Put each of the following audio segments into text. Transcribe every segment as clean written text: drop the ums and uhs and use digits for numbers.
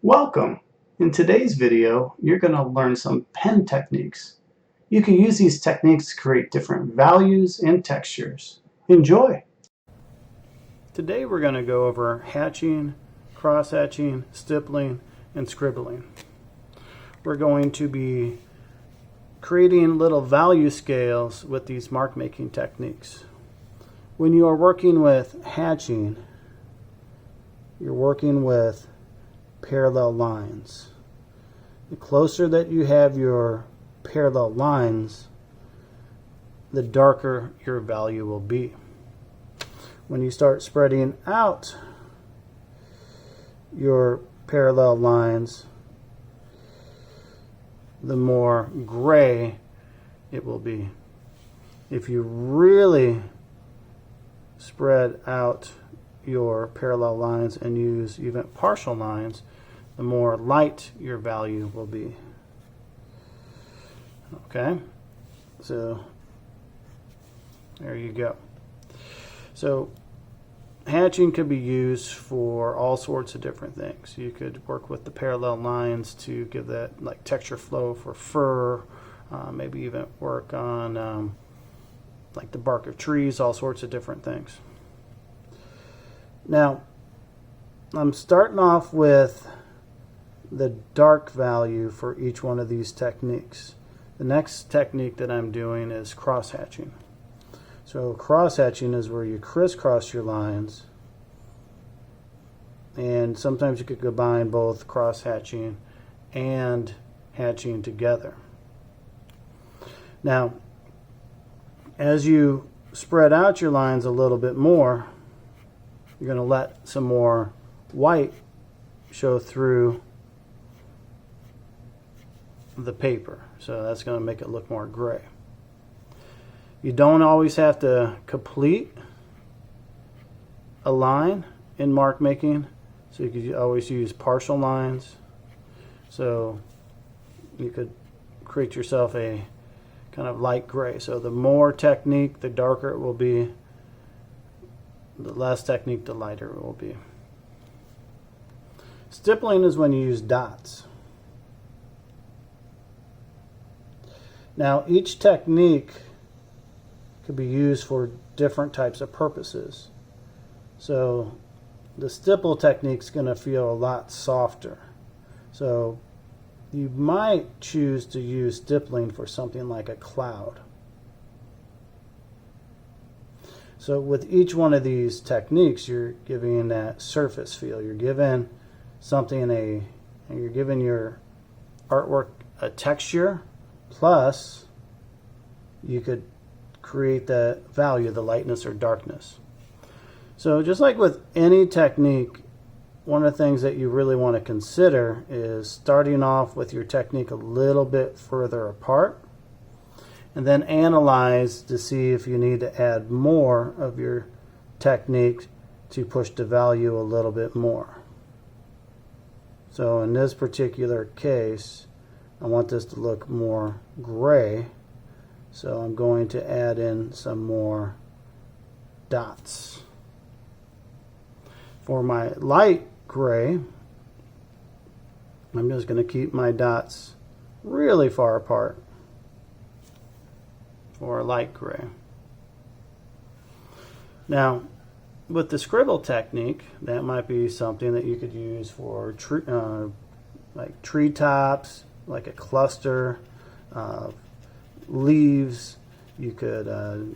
Welcome! In today's video, you're going to learn some pen techniques. You can use these techniques to create different values and textures. Enjoy! Today we're going to go over hatching, cross-hatching, stippling, and scribbling. We're going to be creating little value scales with these mark-making techniques. When you are working with hatching, you're working with parallel lines. The closer that you have your parallel lines, the darker your value will be. When you start spreading out your parallel lines, the more gray it will be. If you really spread out your parallel lines and use even partial lines, the more light your value will be. Okay, so there you go. So hatching could be used for all sorts of different things. You could work with the parallel lines to give that like texture flow for fur, maybe even work on like the bark of trees, all sorts of different things. Now, I'm starting off with the dark value for each one of these techniques. The next technique that I'm doing is cross-hatching. So cross-hatching is where you crisscross your lines, and sometimes you could combine both cross-hatching and hatching together. Now, as you spread out your lines a little bit more, you're going to let some more white show through the paper. So that's going to make it look more gray. You don't always have to complete a line in mark making. So you could always use partial lines. So you could create yourself a kind of light gray. So the more technique, the darker it will be. The less technique, the lighter it will be. Stippling is when you use dots. Now, each technique could be used for different types of purposes. So the stipple technique is going to feel a lot softer. So you might choose to use stippling for something like a cloud. So with each one of these techniques, you're giving that surface feel. You're giving something you're giving your artwork a texture, plus you could create the value, the lightness or darkness. So just like with any technique, one of the things that you really want to consider is starting off with your technique a little bit further apart, and then analyze to see if you need to add more of your technique to push the value a little bit more. So in this particular case, I want this to look more gray, so I'm going to add in some more dots. For my light gray, I'm just going to keep my dots really far apart for a light gray. Now, with the scribble technique, that might be something that you could use for like tree tops, like a cluster of leaves. You could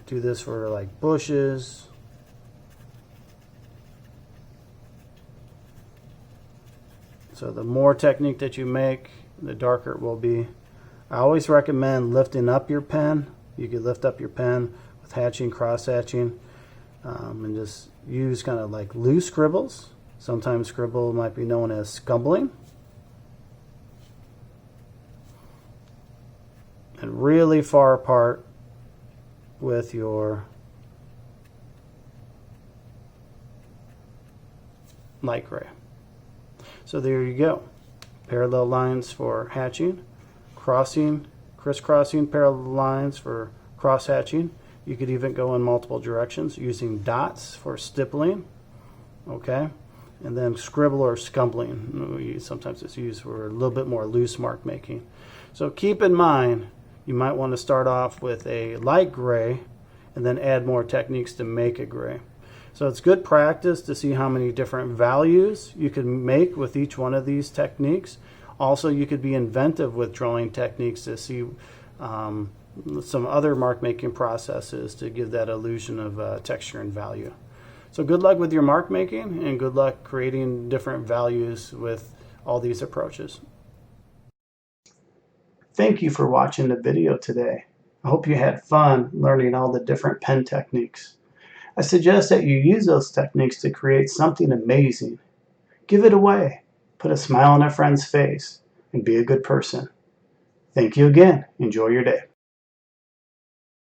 do this for like bushes. So the more technique that you make, the darker it will be. I always recommend lifting up your pen. You could lift up your pen with hatching, cross-hatching, and just use kind of like loose scribbles. Sometimes scribble might be known as scubbling. And really far apart with your light gray. So there you go. Parallel lines for hatching, crisscrossing parallel lines for cross hatching. You could even go in multiple directions using dots for stippling. Okay, And then scribble or scumbling, sometimes it's used for a little bit more loose mark making. So keep in mind, you might want to start off with a light gray and then add more techniques to make a gray. So it's good practice to see how many different values you can make with each one of these techniques. Also, you could be inventive with drawing techniques to see some other mark making processes to give that illusion of texture and value. So good luck with your mark making, and good luck creating different values with all these approaches. Thank you for watching the video today. I hope you had fun learning all the different pen techniques. I suggest that you use those techniques to create something amazing. Give it away, put a smile on a friend's face, and be a good person. Thank you again. Enjoy your day.